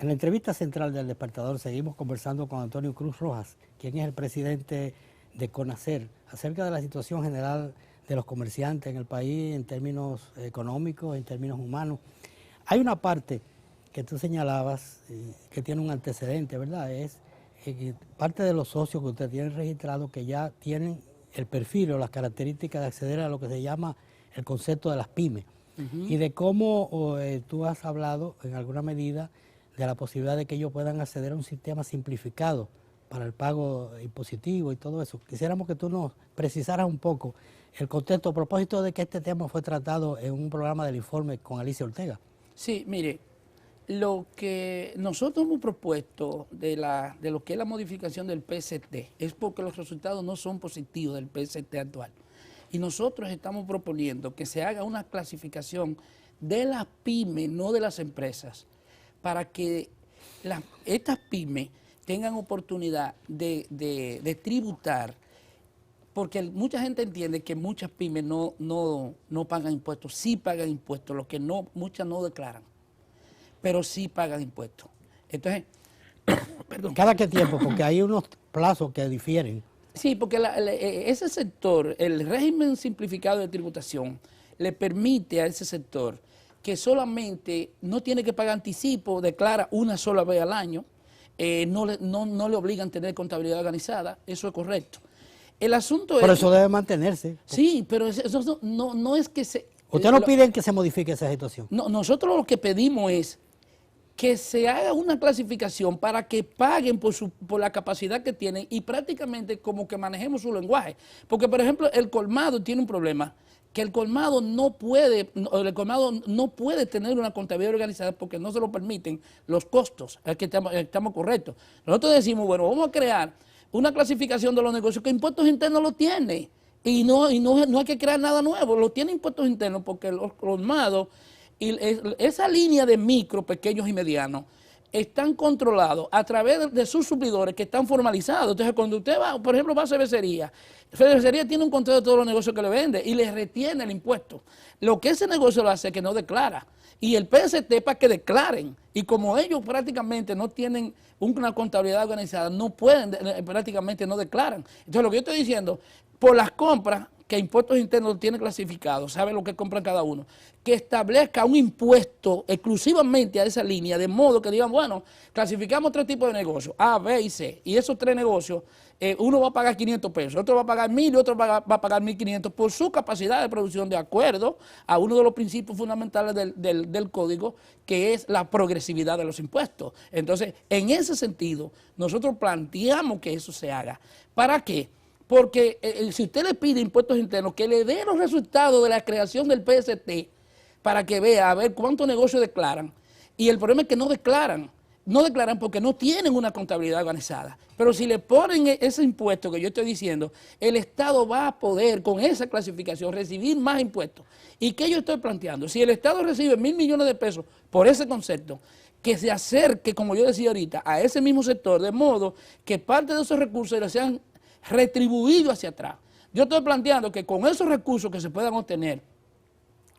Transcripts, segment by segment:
En la entrevista central del Despertador seguimos conversando con Antonio Cruz Rojas, quien es el presidente de CONACER, acerca de la situación general de los comerciantes en el país en términos económicos, en términos humanos. Hay una parte que tú señalabas que tiene un antecedente, ¿verdad? Es parte de los socios que usted tiene registrados que ya tienen el perfil o las características de acceder a lo que se llama el concepto de las pymes. Y de cómo tú has hablado en alguna medida de la posibilidad de que ellos puedan acceder a un sistema simplificado para el pago impositivo y todo eso. Quisiéramos que tú nos precisaras un poco el contexto a propósito de que este tema fue tratado en un programa del Informe con Alicia Ortega. Sí, mire, lo que nosotros hemos propuesto de lo que es la modificación del PST es porque los resultados no son positivos del PST actual. Y nosotros estamos proponiendo que se haga una clasificación de las pymes, no de las empresas, para que estas pymes tengan oportunidad de tributar, porque mucha gente entiende que muchas pymes no pagan impuestos, sí pagan impuestos, lo que muchas no declaran, pero sí pagan impuestos. Entonces, perdón. ¿Cada qué tiempo? Porque hay unos plazos que difieren. Sí, porque ese sector, el régimen simplificado de tributación, le permite a ese sector que solamente no tiene que pagar anticipo, declara una sola vez al año, no le obligan a tener contabilidad organizada, eso es correcto. El asunto pero eso debe mantenerse. Sí, pero eso no es que se... ¿Ustedes no piden que se modifique esa situación? No, nosotros lo que pedimos es que se haga una clasificación para que paguen por la capacidad que tienen y prácticamente como que manejemos su lenguaje. Porque, por ejemplo, el colmado tiene un problema, que el colmado no puede tener una contabilidad organizada porque no se lo permiten los costos, es que estamos correctos. Nosotros decimos, bueno, vamos a crear una clasificación de los negocios que impuestos internos lo tiene y no hay que crear nada nuevo, lo tiene impuestos internos porque los colmados y esa línea de micro, pequeños y medianos están controlados a través de sus suplidores que están formalizados. Entonces, cuando usted va, por ejemplo, va a cervecería tiene un control de todos los negocios que le vende y le retiene el impuesto. Lo que ese negocio lo hace es que no declara. Y el PST para que declaren. Y como ellos prácticamente no tienen una contabilidad organizada, no pueden, prácticamente no declaran. Entonces, lo que yo estoy diciendo, por las compras que impuestos internos tiene clasificado, sabe lo que compra cada uno, que establezca un impuesto exclusivamente a esa línea, de modo que digan, bueno, clasificamos 3 tipos de negocios, A, B y C, y esos 3 negocios, uno va a pagar 500 pesos, otro va a pagar 1.000 y otro va a pagar 1.500 por su capacidad de producción, de acuerdo a uno de los principios fundamentales del código, que es la progresividad de los impuestos. Entonces, en ese sentido, nosotros planteamos que eso se haga. ¿Para qué? Porque si usted le pide impuestos internos, que le dé los resultados de la creación del PST para que vea a ver cuántos negocios declaran. Y el problema es que no declaran porque no tienen una contabilidad organizada. Pero si le ponen ese impuesto que yo estoy diciendo, el Estado va a poder con esa clasificación recibir más impuestos. ¿Y qué yo estoy planteando? Si el Estado recibe 1.000 millones de pesos por ese concepto, que se acerque, como yo decía ahorita, a ese mismo sector, de modo que parte de esos recursos le sean retribuido hacia atrás. Yo estoy planteando que con esos recursos que se puedan obtener,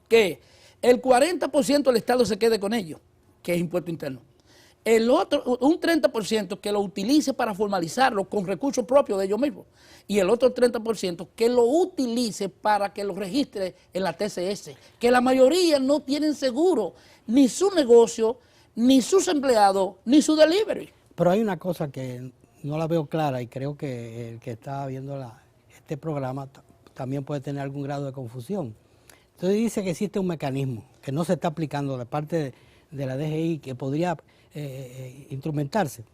que el 40% del Estado se quede con ellos, que es impuesto interno. El otro, un 30% que lo utilice para formalizarlo con recursos propios de ellos mismos. Y el otro 30% que lo utilice para que lo registre en la TCS. Que la mayoría no tienen seguro ni su negocio, ni sus empleados, ni su delivery. Pero hay una cosa que no la veo clara y creo que el que está viendo este programa también puede tener algún grado de confusión. Entonces dice que existe un mecanismo que no se está aplicando de parte de la DGI que podría instrumentarse,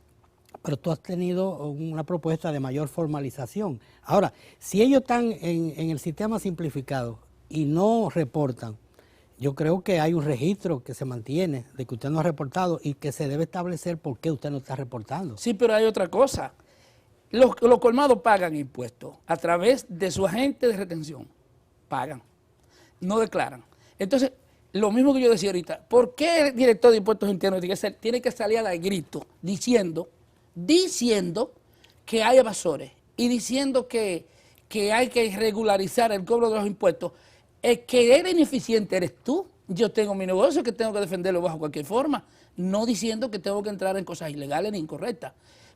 pero tú has tenido una propuesta de mayor formalización. Ahora, si ellos están en el sistema simplificado y no reportan, yo creo que hay un registro que se mantiene de que usted no ha reportado y que se debe establecer por qué usted no está reportando. Sí, pero hay otra cosa. Los colmados pagan impuestos a través de su agente de retención. Pagan. No declaran. Entonces, lo mismo que yo decía ahorita, ¿por qué el director de impuestos internos tiene que salir al grito diciendo que hay evasores y diciendo que hay que regularizar el cobro de los impuestos? Es que eres ineficiente, eres tú. yo tengo mi negocio que tengo que defenderlo bajo cualquier forma, no diciendo que tengo que entrar en cosas ilegales ni incorrectas,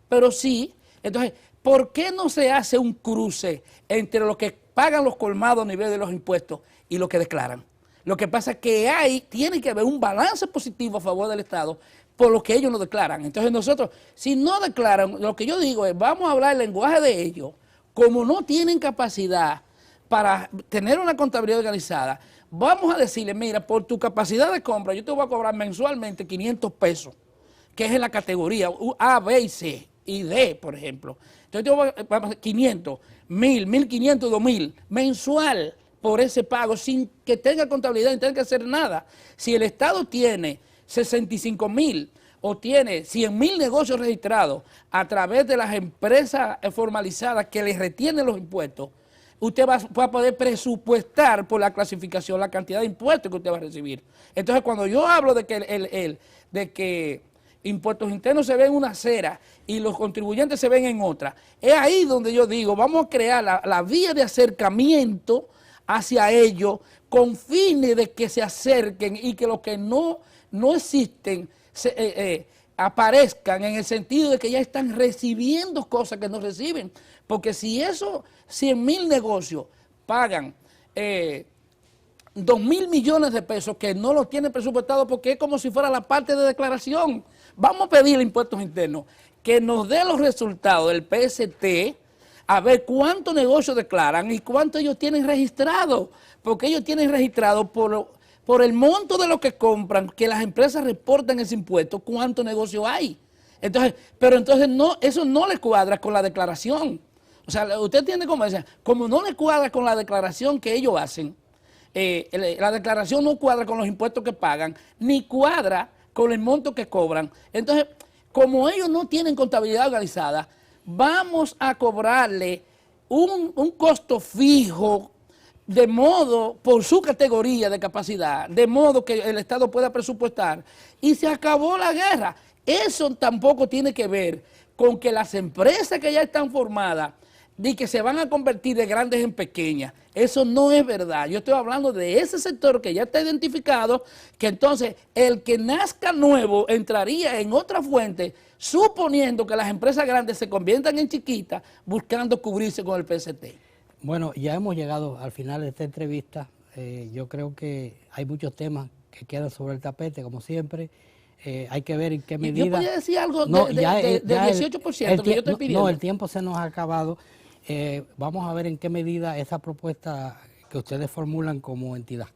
pero sí, entonces, ¿por qué no se hace un cruce entre lo que pagan los colmados a nivel de los impuestos y lo que declaran? Lo que pasa es que tiene que haber un balance positivo a favor del Estado por lo que ellos no declaran. Entonces nosotros, si no declaran, lo que yo digo es, vamos a hablar el lenguaje de ellos, como no tienen capacidad para tener una contabilidad organizada, vamos a decirle, mira, por tu capacidad de compra, yo te voy a cobrar mensualmente 500 pesos, que es en la categoría A, B y C, y D, por ejemplo. Entonces yo voy a hacer 500, 1000, 1500, 2000, mensual, por ese pago, sin que tenga contabilidad ni tenga que hacer nada. Si el Estado tiene 65,000 o tiene 100,000 negocios registrados a través de las empresas formalizadas que les retienen los impuestos, usted va a poder presupuestar por la clasificación la cantidad de impuestos que usted va a recibir. Entonces, cuando yo hablo de que impuestos internos se ven en una acera y los contribuyentes se ven en otra, es ahí donde yo digo, vamos a crear la vía de acercamiento hacia ellos con fines de que se acerquen y que los que no existen aparezcan en el sentido de que ya están recibiendo cosas que no reciben. Porque si esos 100,000 negocios pagan 2,000 millones de pesos que no los tienen presupuestados porque es como si fuera la parte de declaración, vamos a pedirle a Impuestos Internos que nos dé los resultados del PST a ver cuántos negocios declaran y cuántos ellos tienen registrados, porque ellos tienen registrado por el monto de lo que compran, que las empresas reportan ese impuesto, cuántos negocios hay. Entonces, pero entonces no, eso no le cuadra con la declaración. O sea, usted entiende cómo es, como no le cuadra con la declaración que ellos hacen, la declaración no cuadra con los impuestos que pagan, ni cuadra con el monto que cobran. Entonces, como ellos no tienen contabilidad organizada, vamos a cobrarle un costo fijo de modo, por su categoría de capacidad, de modo que el Estado pueda presupuestar y se acabó la guerra. Eso tampoco tiene que ver con que las empresas que ya están formadas y que se van a convertir de grandes en pequeñas. Eso no es verdad. Yo estoy hablando de ese sector que ya está identificado, que entonces el que nazca nuevo entraría en otra fuente, suponiendo que las empresas grandes se conviertan en chiquitas, buscando cubrirse con el PST. Bueno, ya hemos llegado al final de esta entrevista. Yo creo que hay muchos temas que quedan sobre el tapete, como siempre. Hay que ver en qué medida... ¿Yo podría decir algo no, del 18% que yo estoy pidiendo? No, el tiempo se nos ha acabado. Vamos a ver en qué medida esa propuesta que ustedes formulan como entidad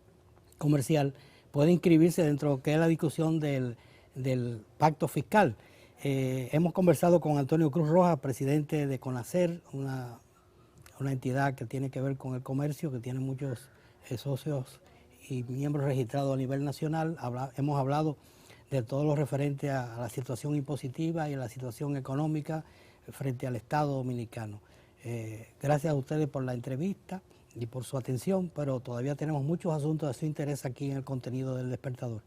comercial puede inscribirse dentro de lo que es la discusión del pacto fiscal. Hemos conversado con Antonio Cruz Rojas, presidente de CONACER, una entidad que tiene que ver con el comercio, que tiene muchos socios y miembros registrados a nivel nacional. Hemos hablado de todo lo referente a la situación impositiva y a la situación económica frente al Estado dominicano. Gracias a ustedes por la entrevista y por su atención, pero todavía tenemos muchos asuntos de su interés aquí en el contenido del Despertador.